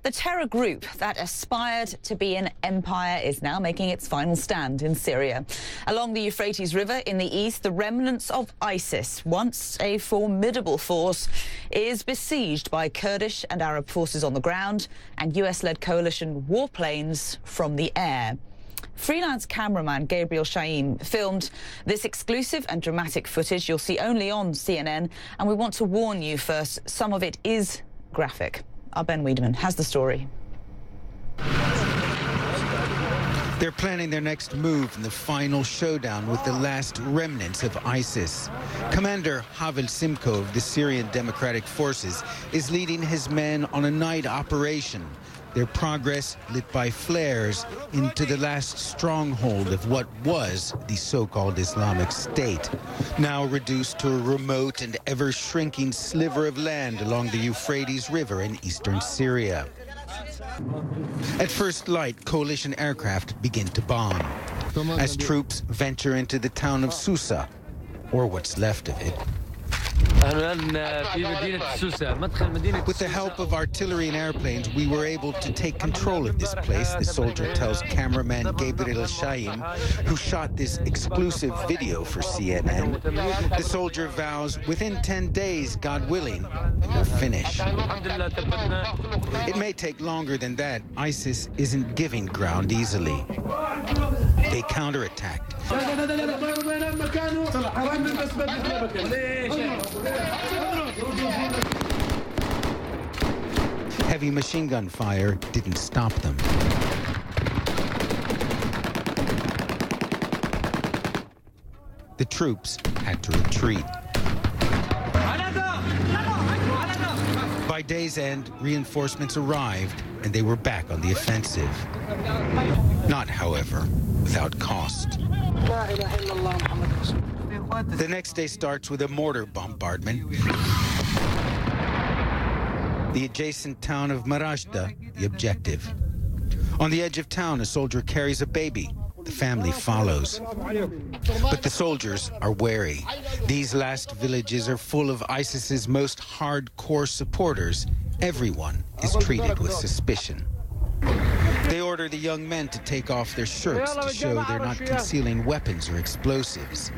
The terror group that aspired to be an empire is now making its final stand in Syria. Along the Euphrates River in the east, the remnants of ISIS, once a formidable force, is besieged by Kurdish and Arab forces on the ground and US-led coalition warplanes from the air. Freelance cameraman Gabriel Chaim filmed this exclusive and dramatic footage you'll see only on CNN, and we want to warn you first, some of it is graphic. Our Ben Wedeman has the story. They're planning their next move in the final showdown with the last remnants of ISIS. Commander Havel Simko of the Syrian Democratic Forces is leading his men on a night operation. Their progress lit by flares into the last stronghold of what was the so-called Islamic State, now reduced to a remote and ever-shrinking sliver of land along the Euphrates River in eastern Syria. At first light, coalition aircraft begin to bomb as troops venture into the town of Susa, or what's left of it. With the help of artillery and airplanes, we were able to take control of this place, the soldier tells cameraman Gabriel Chaim, who shot this exclusive video for CNN. The soldier vows within 10 days, God willing, we'll finish. It may take longer than that. ISIS isn't giving ground easily. They counterattacked. Heavy machine gun fire didn't stop them. The troops had to retreat. By day's end, reinforcements arrived, and they were back on the offensive. Not, however, without cost. The next day starts with a mortar bombardment. The adjacent town of Marashda, the objective. On the edge of town, a soldier carries a baby. The family follows. But the soldiers are wary. These last villages are full of ISIS's most hardcore supporters. Everyone is treated with suspicion. They order the young men to take off their shirts to show they're not concealing weapons or explosives.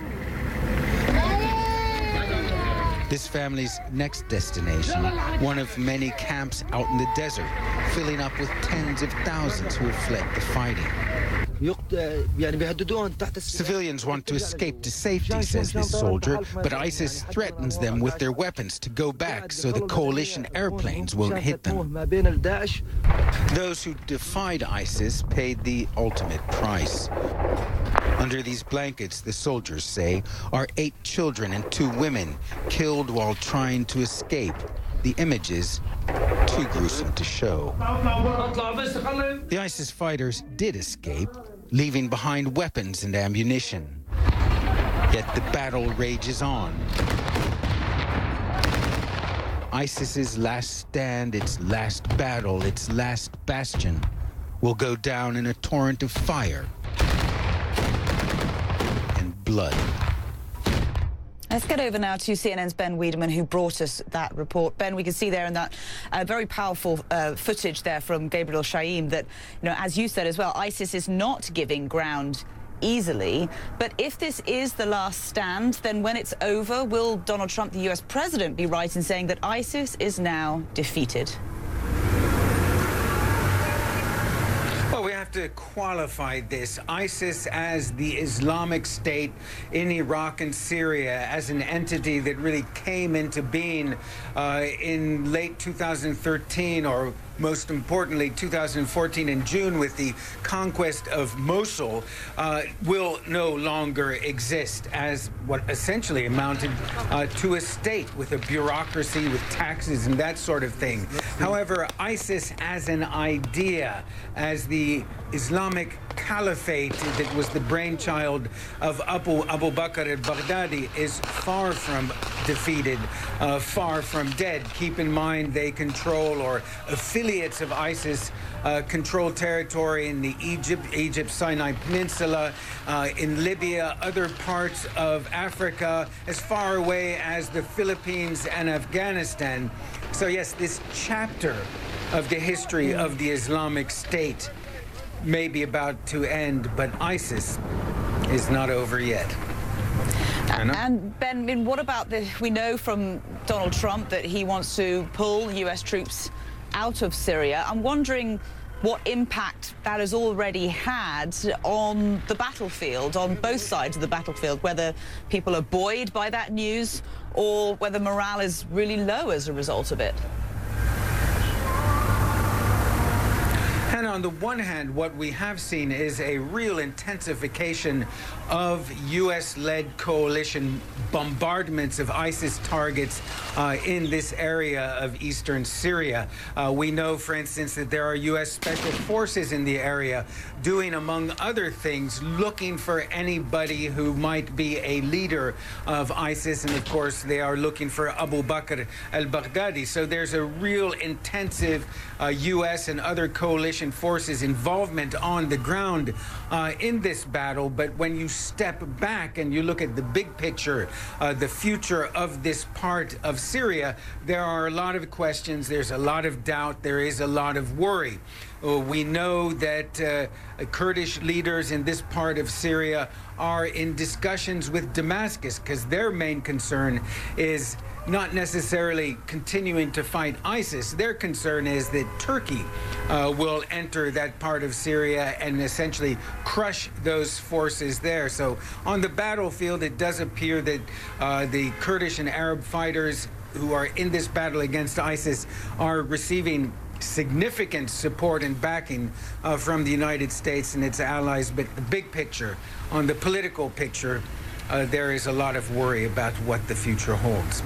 This family's next destination, one of many camps out in the desert, filling up with tens of thousands who have fled the fighting. Civilians want to escape to safety, says this soldier, but ISIS threatens them with their weapons to go back so the coalition airplanes won't hit them. Those who defied ISIS paid the ultimate price. Under these blankets, the soldiers say, are 8 children and 2 women killed while trying to escape. The images too gruesome to show. The ISIS fighters did escape, leaving behind weapons and ammunition. Yet the battle rages on. ISIS's last stand, its last battle, its last bastion, will go down in a torrent of fire and blood. Let's get over now to CNN's Ben Wedeman, who brought us that report. Ben, we can see there in that very powerful footage there from Gabriel Chaim that, you know, as you said as well, ISIS is not giving ground easily. But if this is the last stand, then when it's over, will Donald Trump, the US president, be right in saying that ISIS is now defeated? Well, we have to qualify this. ISIS as the Islamic State in Iraq and Syria, as an entity that really came into being in late 2013, or most importantly 2014 in June with the conquest of Mosul, will no longer exist as what essentially amounted to a state with a bureaucracy, with taxes and that sort of thing. However, ISIS as an idea, as the Islamic Caliphate that was the brainchild of Abu Bakr al-Baghdadi, is far from defeated, far from dead. Keep in mind they control, or affiliates of ISIS control territory in the Egypt Sinai Peninsula, in Libya, other parts of Africa, as far away as the Philippines and Afghanistan. So yes, this chapter of the history of the Islamic State may be about to end, but ISIS is not over yet. And Ben, I mean, what about we know from Donald Trump that he wants to pull U.S. troops out of Syria. I'm wondering what impact that has already had on the battlefield, on both sides of the battlefield, whether people are buoyed by that news or whether morale is really low as a result of it. And on the one hand, what we have seen is a real intensification of U.S.-led coalition bombardments of ISIS targets in this area of eastern Syria. We know, for instance, that there are U.S. special forces in the area doing, among other things, looking for anybody who might be a leader of ISIS. And, of course, they are looking for Abu Bakr al-Baghdadi. So there's a real intensive U.S. and other coalition forces involvement on the ground in this battle. But when you step back and you look at the big picture, the future of this part of Syria, there are a lot of questions, there's a lot of doubt, there is a lot of worry. We know that Kurdish leaders in this part of Syria are in discussions with Damascus because their main concern is not necessarily continuing to fight ISIS. Their concern is that Turkey will enter that part of Syria and essentially crush those forces there. So on the battlefield, it does appear that the Kurdish and Arab fighters who are in this battle against ISIS are receiving significant support and backing from the United States and its allies. But the big picture, on the political picture, there is a lot of worry about what the future holds.